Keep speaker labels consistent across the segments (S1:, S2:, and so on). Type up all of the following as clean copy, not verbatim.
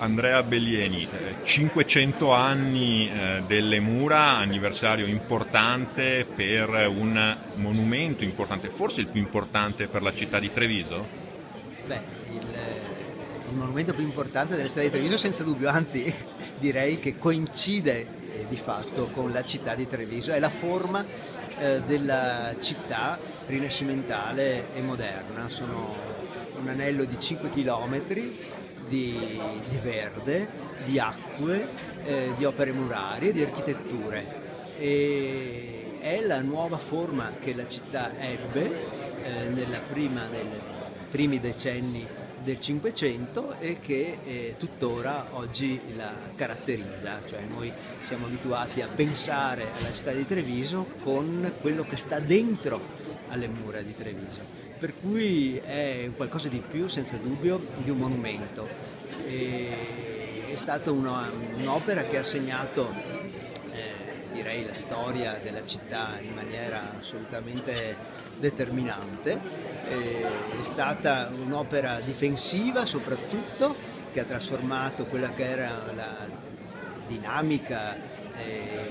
S1: Andrea Bellieni, 500 anni delle mura, anniversario importante per un monumento importante, forse il più importante per la città di Treviso?
S2: Beh, il monumento più importante della città di Treviso senza dubbio, anzi direi che coincide di fatto con la città di Treviso, è la forma della città rinascimentale e moderna. Sono un anello di 5 chilometri di verde, di acque, di opere murarie, di architetture. E è la nuova forma che la città ebbe nei primi decenni del Cinquecento e che tuttora oggi la caratterizza, cioè noi siamo abituati a pensare alla città di Treviso con quello che sta dentro alle mura di Treviso, per cui è qualcosa di più senza dubbio di un monumento. È stata un'opera che ha segnato direi la storia della città in maniera assolutamente determinante. È stata un'opera difensiva soprattutto, che ha trasformato quella che era la dinamica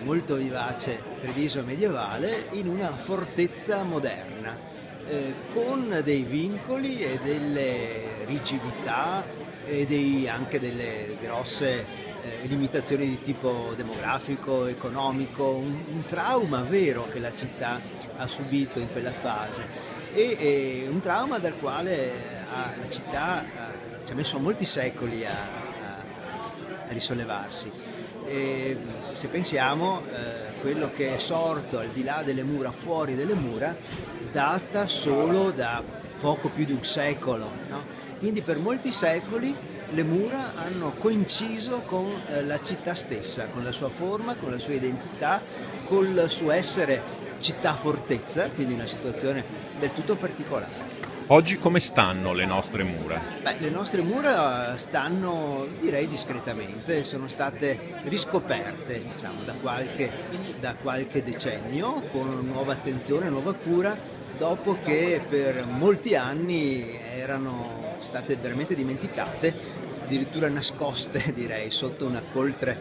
S2: molto vivace Treviso medievale in una fortezza moderna, con dei vincoli e delle rigidità e anche delle grosse limitazioni di tipo demografico, economico, un trauma vero che la città ha subito in quella fase e un trauma dal quale la città ci ha messo molti secoli a risollevarsi. E se pensiamo, quello che è sorto al di là delle mura, fuori delle mura, data solo da poco più di un secolo, no? Quindi per molti secoli le mura hanno coinciso con la città stessa, con la sua forma, con la sua identità, col suo essere città-fortezza, quindi una situazione del tutto particolare.
S1: Oggi come stanno le nostre mura?
S2: Beh, le nostre mura stanno, direi, discretamente, sono state riscoperte, diciamo, da qualche decennio, con nuova attenzione, nuova cura, dopo che per molti anni erano state veramente dimenticate, addirittura nascoste, direi, sotto una coltre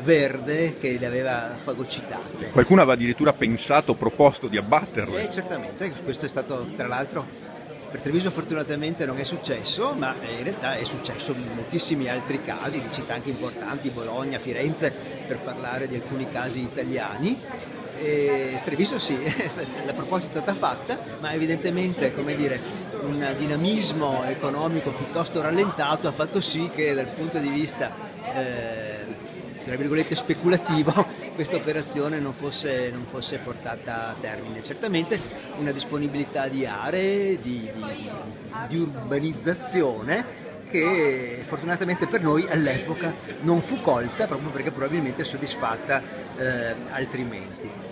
S2: verde che le aveva fagocitate.
S1: Qualcuno aveva addirittura pensato, proposto di abbatterle.
S2: Certamente, questo è stato tra l'altro per Treviso fortunatamente non è successo, ma in realtà è successo in moltissimi altri casi di città anche importanti, Bologna, Firenze, per parlare di alcuni casi italiani. E Treviso sì, la proposta è stata fatta, ma evidentemente, come dire, un dinamismo economico piuttosto rallentato ha fatto sì che dal punto di vista tra virgolette speculativo questa operazione non fosse portata a termine. Certamente una disponibilità di aree, di urbanizzazione che fortunatamente per noi all'epoca non fu colta proprio perché probabilmente soddisfatta altrimenti.